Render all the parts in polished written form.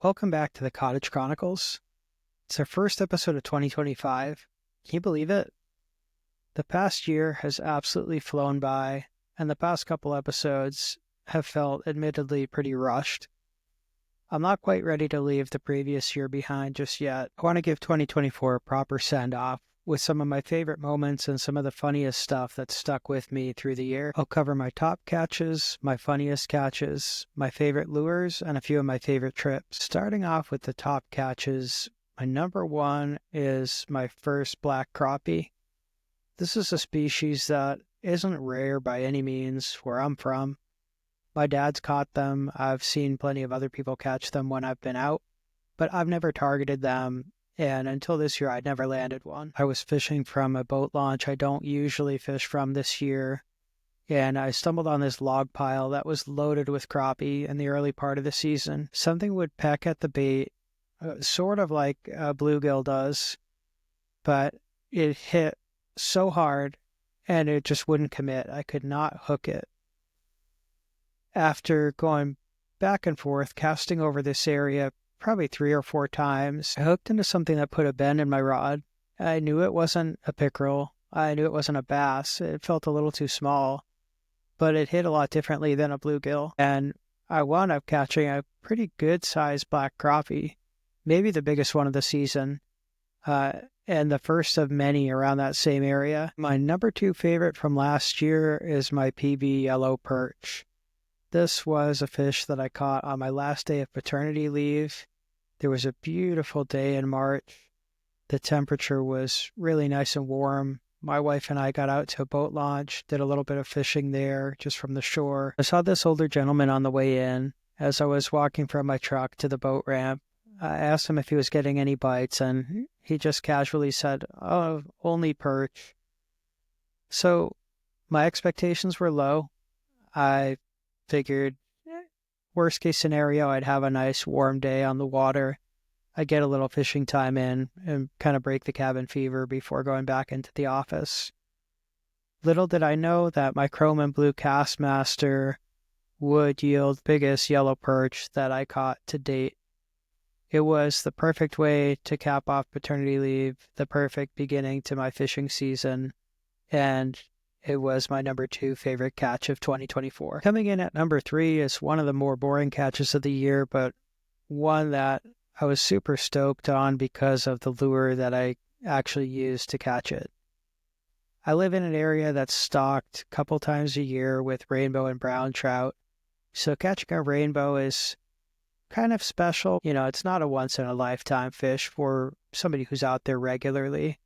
Welcome back to the Cottage Chronicles. It's our first episode of 2025. Can you believe it? The past year has absolutely flown by, and the past couple episodes have felt admittedly pretty rushed. I'm not quite ready to leave the previous year behind just yet. I want to give 2024 a proper send-off with some of my favorite moments and some of the funniest stuff that's stuck with me through the year. I'll cover my top catches, my funniest catches, my favorite lures, and a few of my favorite trips. Starting off with the top catches, my number one is my first black crappie. This is a species that isn't rare by any means where I'm from. My dad's caught them. I've seen plenty of other people catch them when I've been out, but I've never targeted them. And until this year, I'd never landed one. I was fishing from a boat launch I don't usually fish from this year, and I stumbled on this log pile that was loaded with crappie in the early part of the season. Something would peck at the bait, sort of like a bluegill does, but it hit so hard, and it just wouldn't commit. I could not hook it. After going back and forth, casting over this area, probably 3 or 4 times, I hooked into something that put a bend in my rod. I knew it wasn't a pickerel. I knew it wasn't a bass. It felt a little too small, but it hit a lot differently than a bluegill. And I wound up catching a pretty good sized black crappie, maybe the biggest one of the season, and the first of many around that same area. My number 2 favorite from last year is my PB yellow perch. This was a fish that I caught on my last day of paternity leave. There was a beautiful day in March. The temperature was really nice and warm. My wife and I got out to a boat launch, did a little bit of fishing there just from the shore. I saw this older gentleman on the way in. As I was walking from my truck to the boat ramp, I asked him if he was getting any bites, and he just casually said, "Oh, only perch." So my expectations were low. I figured, worst case scenario, I'd have a nice warm day on the water. I'd get a little fishing time in and kind of break the cabin fever before going back into the office. Little did I know that my chrome and blue Castmaster would yield the biggest yellow perch that I caught to date. It was the perfect way to cap off paternity leave, the perfect beginning to my fishing season, and it was my number 2 favorite catch of 2024. Coming in at number 3 is one of the more boring catches of the year, but one that I was super stoked on because of the lure that I actually used to catch it. I live in an area that's stocked a couple times a year with rainbow and brown trout, so catching a rainbow is kind of special. You know, it's not a once-in-a-lifetime fish for somebody who's out there regularly.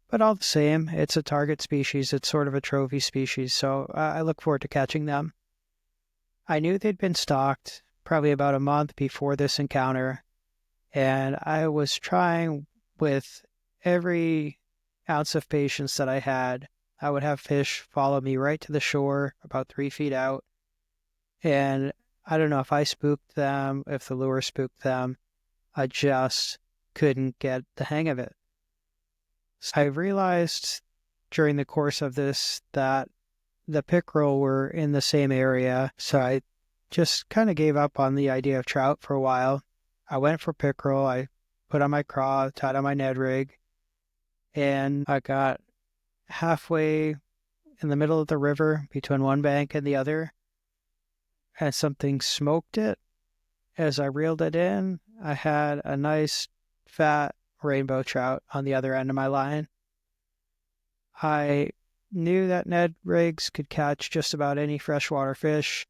But all the same, it's a target species. It's sort of a trophy species, so I look forward to catching them. I knew they'd been stocked probably about a month before this encounter, and I was trying with every ounce of patience that I had. I would have fish follow me right to the shore, about 3 feet out, and I don't know if I spooked them, if the lure spooked them. I just couldn't get the hang of it. I realized during the course of this that the pickerel were in the same area, so I just kind of gave up on the idea of trout for a while. I went for pickerel. I put on my craw, tied on my Ned rig, and I got halfway in the middle of the river between one bank and the other, and something smoked it. As I reeled it in, I had a nice fat rainbow trout on the other end of my line. I knew that Ned rigs could catch just about any freshwater fish.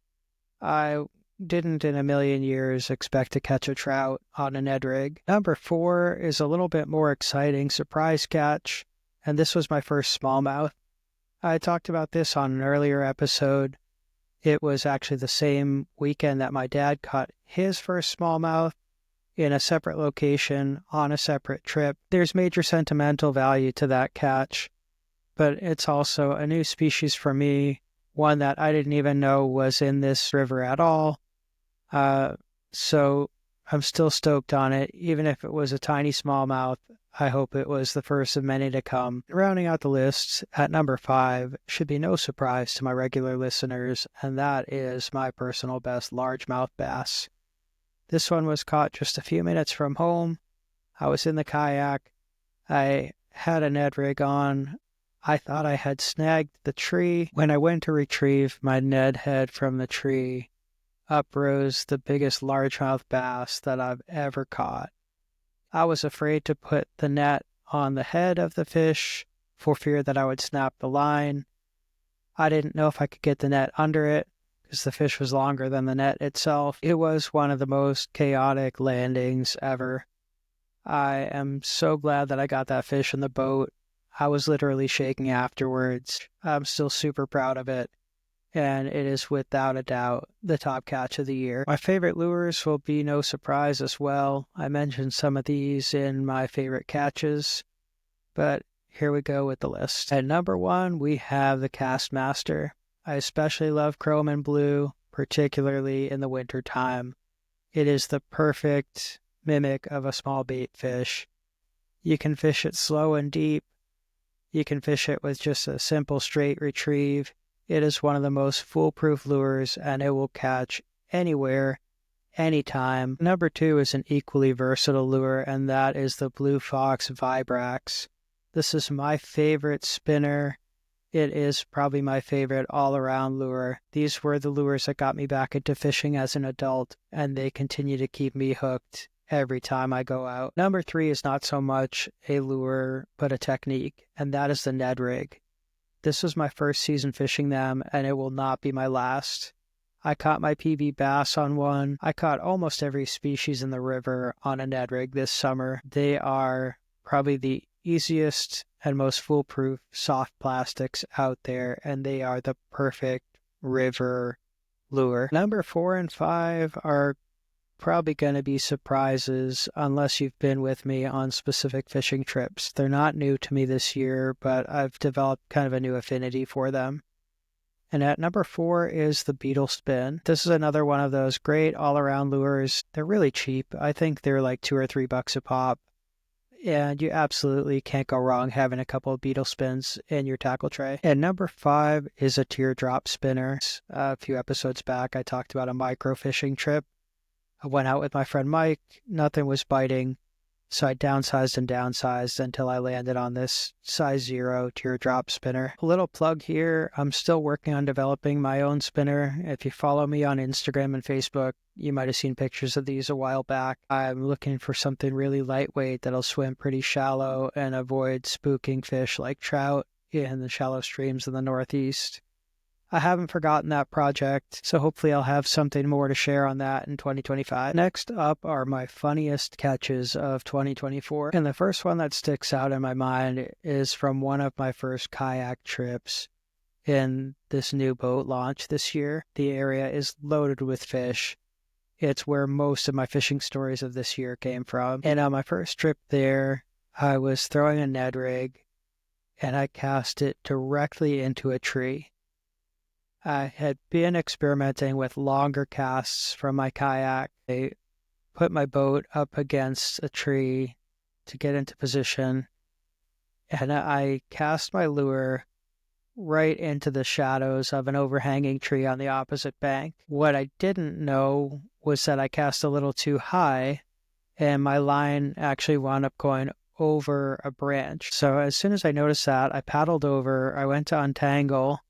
I didn't in a million years expect to catch a trout on a Ned rig. Number 4 is a little bit more exciting surprise catch, and this was my first smallmouth. I talked about this on an earlier episode. It was actually the same weekend that my dad caught his first smallmouth in a separate location on a separate trip. There's major sentimental value to that catch, but it's also a new species for me, one that I didn't even know was in this river at all. So I'm still stoked on it. Even if it was a tiny smallmouth, I hope it was the first of many to come. Rounding out the list at number 5 should be no surprise to my regular listeners, and that is my personal best largemouth bass. This one was caught just a few minutes from home. I was in the kayak. I had a Ned rig on. I thought I had snagged the tree. When I went to retrieve my Ned head from the tree, up rose the biggest largemouth bass that I've ever caught. I was afraid to put the net on the head of the fish for fear that I would snap the line. I didn't know if I could get the net under it because the fish was longer than the net itself. It was one of the most chaotic landings ever. I am so glad that I got that fish in the boat. I was literally shaking afterwards. I'm still super proud of it, and it is without a doubt the top catch of the year. My favorite lures will be no surprise as well. I mentioned some of these in my favorite catches, but here we go with the list. At number 1, we have the Castmaster. I especially love chrome and blue, particularly in the winter time. It is the perfect mimic of a small bait fish. You can fish it slow and deep. You can fish it with just a simple straight retrieve. It is one of the most foolproof lures, and it will catch anywhere, anytime. Number 2 is an equally versatile lure, and that is the Blue Fox Vibrax. This is my favorite spinner. It is probably my favorite all-around lure. These were the lures that got me back into fishing as an adult, and they continue to keep me hooked every time I go out. Number 3 is not so much a lure, but a technique, and that is the Ned rig. This was my first season fishing them, and it will not be my last. I caught my PB bass on one. I caught almost every species in the river on a Ned rig this summer. They are probably the easiest and most foolproof soft plastics out there, and they are the perfect river lure. Number 4 and 5 are probably going to be surprises unless you've been with me on specific fishing trips. They're not new to me this year, but I've developed kind of a new affinity for them. And at number 4 is the Beetle Spin. This is another one of those great all-around lures. They're really cheap. I think they're like $2 or $3 a pop. And you absolutely can't go wrong having a couple of Beetle Spins in your tackle tray. And number 5 is a teardrop spinner. A few episodes back, I talked about a micro fishing trip. I went out with my friend Mike. Nothing was biting, so I downsized and downsized until I landed on this size 0 teardrop spinner. A little plug here, I'm still working on developing my own spinner. If you follow me on Instagram and Facebook, you might have seen pictures of these a while back. I'm looking for something really lightweight that'll swim pretty shallow and avoid spooking fish like trout in the shallow streams in the Northeast. I haven't forgotten that project, so hopefully I'll have something more to share on that in 2025. Next up are my funniest catches of 2024. And the first one that sticks out in my mind is from one of my first kayak trips in this new boat launch this year. The area is loaded with fish. It's where most of my fishing stories of this year came from. And on my first trip there, I was throwing a Ned rig, and I cast it directly into a tree. I had been experimenting with longer casts from my kayak. I put my boat up against a tree to get into position, and I cast my lure right into the shadows of an overhanging tree on the opposite bank. What I didn't know was that I cast a little too high, and my line actually wound up going over a branch. So as soon as I noticed that, I paddled over, I went to untangle,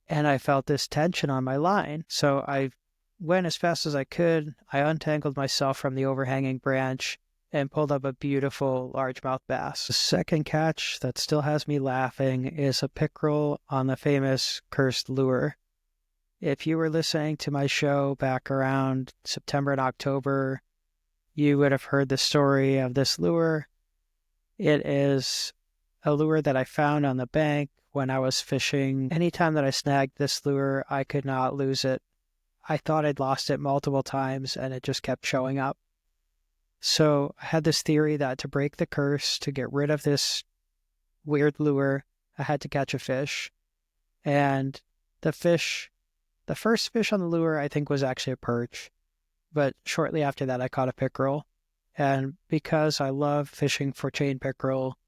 and I felt this tension on my line. So I went as fast as I could. I untangled myself from the overhanging branch and pulled up a beautiful largemouth bass. The second catch that still has me laughing is a pickerel on the famous cursed lure. If you were listening to my show back around September and October, you would have heard the story of this lure. It is a lure that I found on the bank when I was fishing. Anytime that I snagged this lure, I could not lose it. I thought I'd lost it multiple times, and it just kept showing up. So I had this theory that to break the curse, to get rid of this weird lure, I had to catch a fish. And the first fish on the lure, I think, was actually a perch. But shortly after that, I caught a pickerel. And because I love fishing for chain pickerel,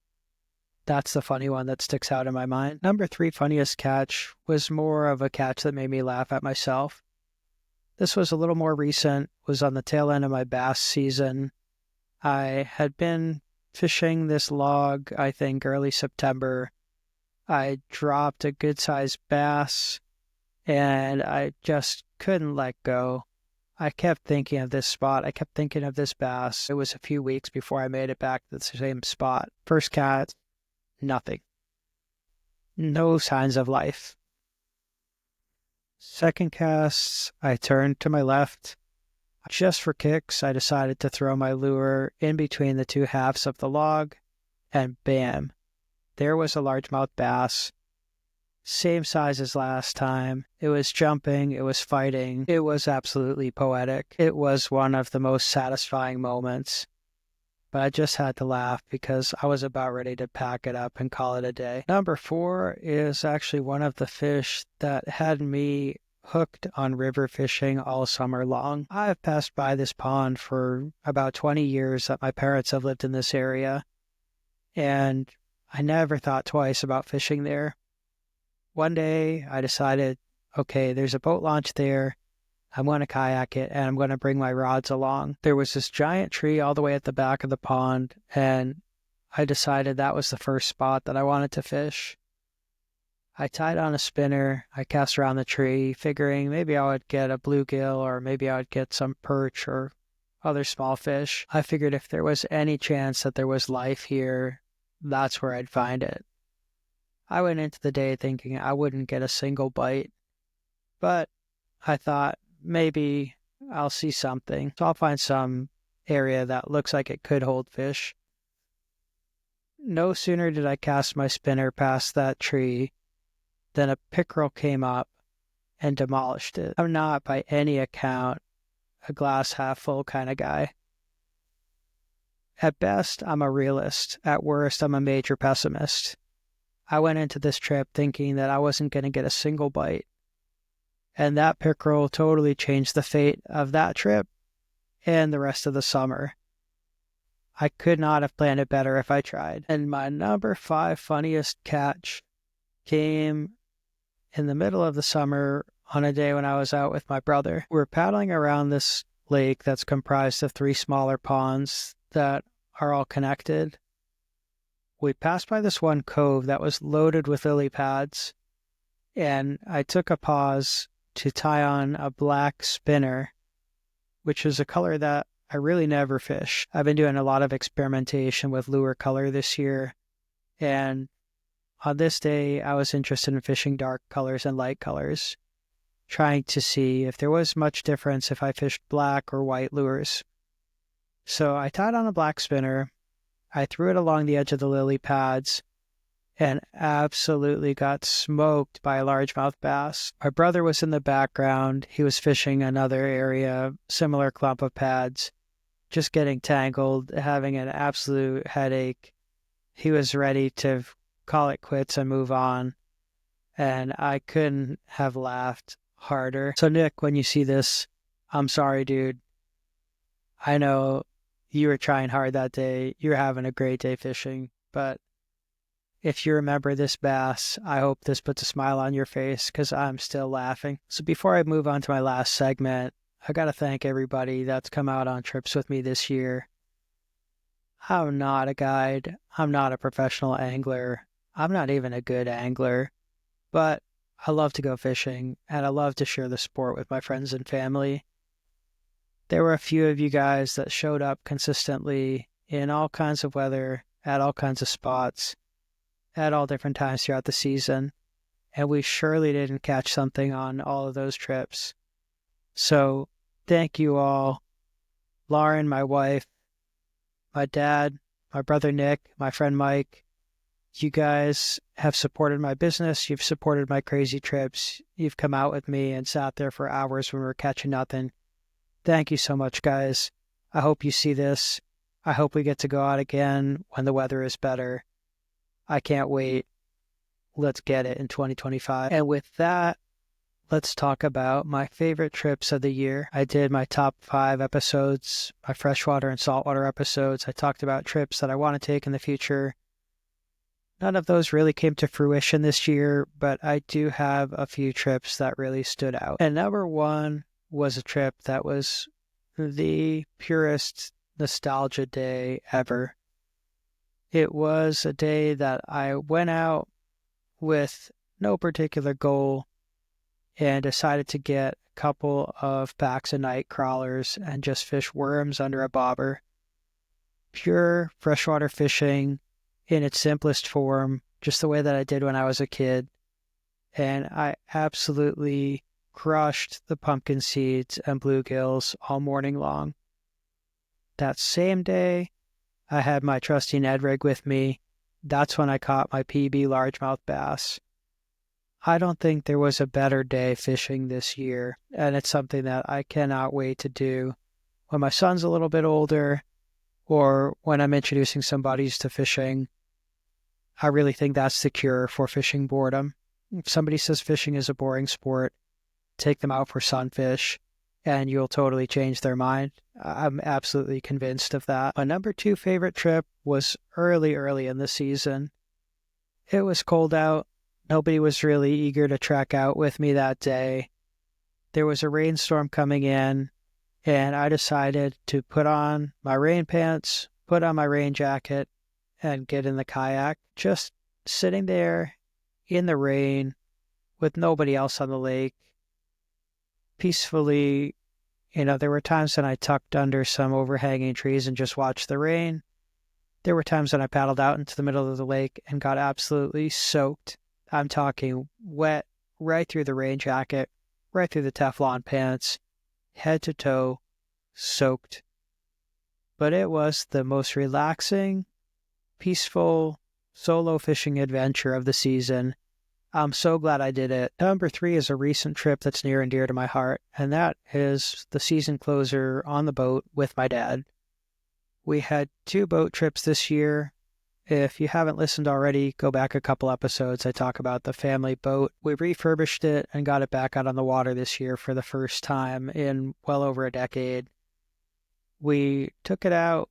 that's the funny one that sticks out in my mind. Number 3 funniest catch was more of a catch that made me laugh at myself. This was a little more recent, was on the tail end of my bass season. I had been fishing this log, I think, early September. I dropped a good-sized bass, and I just couldn't let go. I kept thinking of this spot. I kept thinking of this bass. It was a few weeks before I made it back to the same spot. First cast, nothing. No signs of life. Second cast, I turned to my left. Just for kicks, I decided to throw my lure in between the two halves of the log, and bam, there was a largemouth bass. Same size as last time. It was jumping, it was fighting. It was absolutely poetic. It was one of the most satisfying moments. But I just had to laugh because I was about ready to pack it up and call it a day. Number 4 is actually one of the fish that had me hooked on river fishing all summer long. I've passed by this pond for about 20 years that my parents have lived in this area, and I never thought twice about fishing there. One day I decided, okay, there's a boat launch there. I'm going to kayak it, and I'm going to bring my rods along. There was this giant tree all the way at the back of the pond, and I decided that was the first spot that I wanted to fish. I tied on a spinner. I cast around the tree, figuring maybe I would get a bluegill, or maybe I would get some perch or other small fish. I figured if there was any chance that there was life here, that's where I'd find it. I went into the day thinking I wouldn't get a single bite, but I thought maybe I'll see something. So I'll find some area that looks like it could hold fish. No sooner did I cast my spinner past that tree than a pickerel came up and demolished it. I'm not by any account a glass half full kind of guy. At best, I'm a realist. At worst, I'm a major pessimist. I went into this trip thinking that I wasn't going to get a single bite. And that pickerel totally changed the fate of that trip and the rest of the summer. I could not have planned it better if I tried. And my number 5 funniest catch came in the middle of the summer on a day when I was out with my brother. We were paddling around this lake that's comprised of 3 smaller ponds that are all connected. We passed by this one cove that was loaded with lily pads, and I took a pause to tie on a black spinner, which is a color that I really never fish. I've been doing a lot of experimentation with lure color this year, and on this day I was interested in fishing dark colors and light colors, trying to see if there was much difference if I fished black or white lures. So I tied on a black spinner, I threw it along the edge of the lily pads, and absolutely got smoked by a largemouth bass. My brother was in the background. He was fishing another area, similar clump of pads, just getting tangled, having an absolute headache. He was ready to call it quits and move on, and I couldn't have laughed harder. So Nick, when you see this, I'm sorry, dude. I know you were trying hard that day. You're having a great day fishing, but if you remember this bass, I hope this puts a smile on your face because I'm still laughing. So before I move on to my last segment, I got to thank everybody that's come out on trips with me this year. I'm not a guide. I'm not a professional angler. I'm not even a good angler, but I love to go fishing and I love to share the sport with my friends and family. There were a few of you guys that showed up consistently in all kinds of weather, at all kinds of spots, at all different times throughout the season, and we surely didn't catch something on all of those trips. So thank you all. Lauren, my wife, my dad, my brother Nick, my friend Mike. You guys have supported my business. You've supported my crazy trips. You've come out with me and sat there for hours when we were catching nothing. Thank you so much, guys. I hope you see this. I hope we get to go out again when the weather is better. I can't wait. Let's get it in 2025. And with that, let's talk about my favorite trips of the year. I did my top 5 episodes, my freshwater and saltwater episodes. I talked about trips that I want to take in the future. None of those really came to fruition this year, but I do have a few trips that really stood out. And number 1 was a trip that was the purest nostalgia day ever. It was a day that I went out with no particular goal and decided to get a couple of packs of night crawlers and just fish worms under a bobber. Pure freshwater fishing in its simplest form, just the way that I did when I was a kid. And I absolutely crushed the pumpkin seeds and bluegills all morning long. That same day, I had my trusty Ned rig with me. That's when I caught my PB largemouth bass. I don't think there was a better day fishing this year, and it's something that I cannot wait to do when my son's a little bit older or when I'm introducing some buddies to fishing. I really think that's the cure for fishing boredom. If somebody says fishing is a boring sport, take them out for sunfish, and you'll totally change their mind. I'm absolutely convinced of that. My number 2 favorite trip was early in the season. It was cold out. Nobody was really eager to trek out with me that day. There was a rainstorm coming in, and I decided to put on my rain pants, put on my rain jacket, and get in the kayak. Just sitting there in the rain with nobody else on the lake, peacefully. There were times when I tucked under some overhanging trees and just watched the rain. There were times when I paddled out into the middle of the lake and got absolutely soaked. I'm talking wet right through the rain jacket, right through the Teflon pants, head to toe, soaked. But it was the most relaxing, peaceful, solo fishing adventure of the season. I'm so glad I did it. Number 3 is a recent trip that's near and dear to my heart, and that is the season closer on the boat with my dad. We had 2 boat trips this year. If you haven't listened already, go back a couple episodes. I talk about the family boat. We refurbished it and got it back out on the water this year for the first time in well over a decade. We took it out,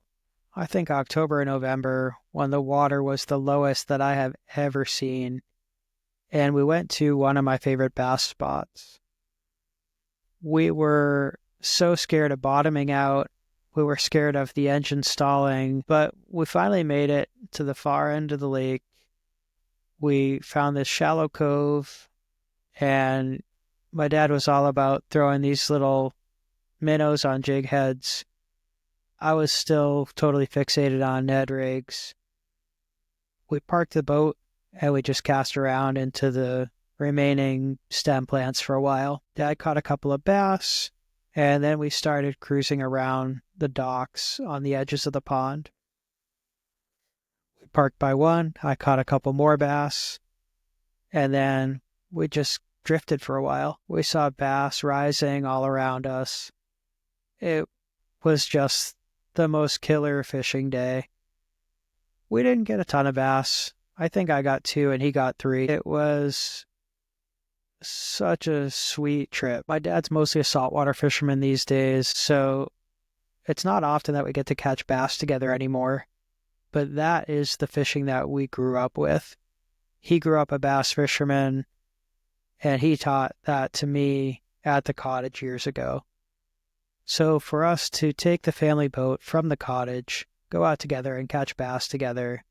I think October or November, when the water was the lowest that I have ever seen. And we went to one of my favorite bass spots. We were so scared of bottoming out. We were scared of the engine stalling, but we finally made it to the far end of the lake. We found this shallow cove, and my dad was all about throwing these little minnows on jig heads. I was still totally fixated on Ned rigs. We parked the boat, and we just cast around into the remaining stem plants for a while. Dad caught a couple of bass, and then we started cruising around the docks on the edges of the pond. We parked by one, I caught a couple more bass, and then we just drifted for a while. We saw bass rising all around us. It was just the most killer fishing day. We didn't get a ton of bass. I think I got 2 and he got 3. It was such a sweet trip. My dad's mostly a saltwater fisherman these days, so it's not often that we get to catch bass together anymore. But that is the fishing that we grew up with. He grew up a bass fisherman, and he taught that to me at the cottage years ago. So for us to take the family boat from the cottage, go out together and catch bass together,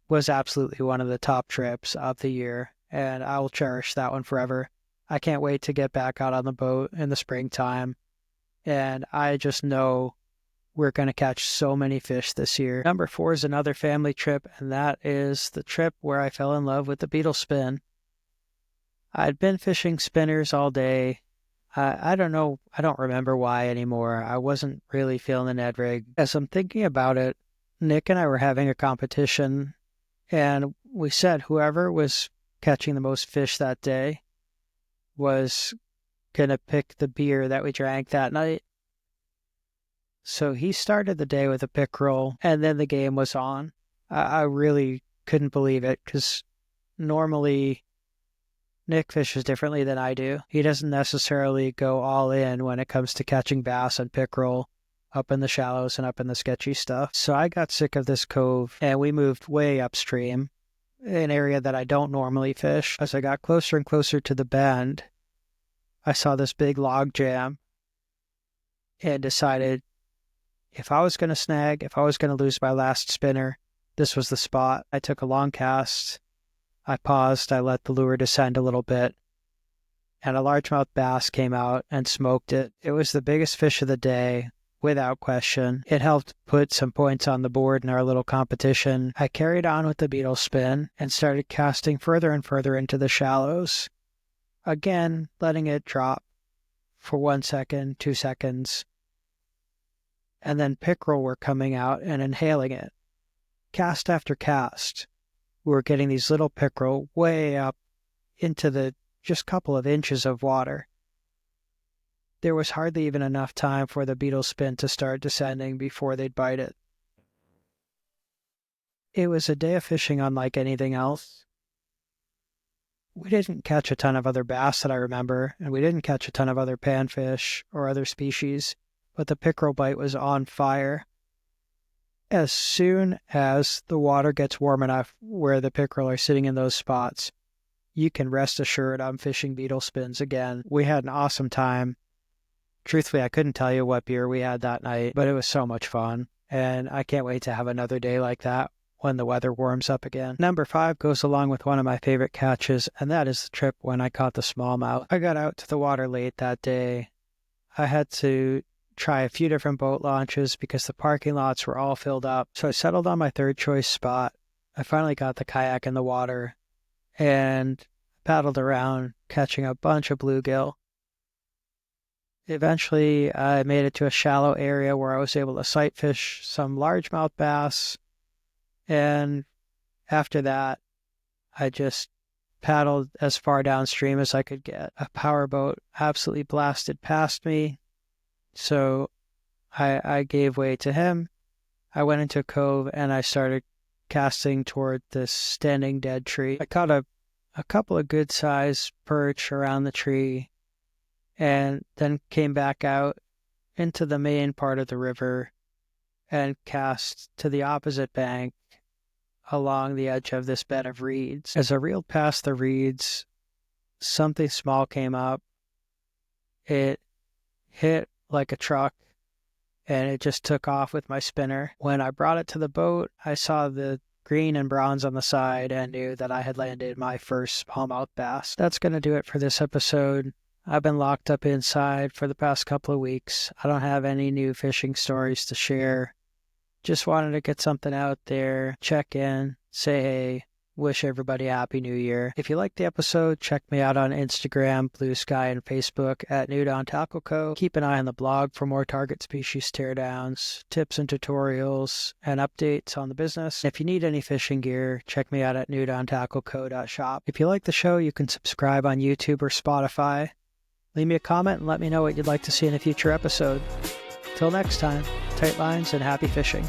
was absolutely one of the top trips of the year, and I will cherish that one forever. I can't wait to get back out on the boat in the springtime, and I just know we're going to catch so many fish this year. Number 4 is another family trip, and that is the trip where I fell in love with the beetle spin. I'd been fishing spinners all day. I don't know, I don't remember why anymore. I wasn't really feeling the Ned rig. As I'm thinking about it, Nick and I were having a competition, and we said whoever was catching the most fish that day was going to pick the beer that we drank that night. So he started the day with a pickerel, and then the game was on. I really couldn't believe it, because normally Nick fishes differently than I do. He doesn't necessarily go all in when it comes to catching bass and pickerel up in the shallows and up in the sketchy stuff. So I got sick of this cove, and we moved way upstream, an area that I don't normally fish. As I got closer and closer to the bend, I saw this big log jam and decided if I was going to lose my last spinner, this was the spot. I took a long cast. I paused. I let the lure descend a little bit, and a largemouth bass came out and smoked it. It was the biggest fish of the day, without question. It helped put some points on the board in our little competition. I carried on with the beetle spin and started casting further and further into the shallows. Again, letting it drop for 1 second, 2 seconds. And then pickerel were coming out and inhaling it. Cast after cast, we were getting these little pickerel way up into the just couple of inches of water. There was hardly even enough time for the beetle spin to start descending before they'd bite it. It was a day of fishing unlike anything else. We didn't catch a ton of other bass that I remember, and we didn't catch a ton of other panfish or other species, but the pickerel bite was on fire. As soon as the water gets warm enough where the pickerel are sitting in those spots, you can rest assured I'm fishing beetle spins again. We had an awesome time. Truthfully, I couldn't tell you what beer we had that night, but it was so much fun, and I can't wait to have another day like that when the weather warms up again. Number 5 goes along with one of my favorite catches, and that is the trip when I caught the smallmouth. I got out to the water late that day. I had to try a few different boat launches because the parking lots were all filled up, so I settled on my third choice spot. I finally got the kayak in the water and paddled around, catching a bunch of bluegill. Eventually, I made it to a shallow area where I was able to sight fish some largemouth bass, and after that, I just paddled as far downstream as I could get. A powerboat absolutely blasted past me, so I gave way to him. I went into a cove, and I started casting toward this standing dead tree. I caught a couple of good-sized perch around the tree, and then came back out into the main part of the river and cast to the opposite bank along the edge of this bed of reeds. As I reeled past the reeds, something small came up. It hit like a truck, and it just took off with my spinner. When I brought it to the boat, I saw the green and browns on the side and knew that I had landed my first smallmouth bass. That's going to do it for this episode. I've been locked up inside for the past couple of weeks. I don't have any new fishing stories to share. Just wanted to get something out there, check in, say hey, wish everybody a Happy New Year. If you liked the episode, check me out on Instagram, Blue Sky, and Facebook at Nude on Tackle Co. Keep an eye on the blog for more target species teardowns, tips and tutorials, and updates on the business. If you need any fishing gear, check me out at nudeontackleco.shop. If you like the show, you can subscribe on YouTube or Spotify. Leave me a comment and let me know what you'd like to see in a future episode. Till next time, tight lines and happy fishing.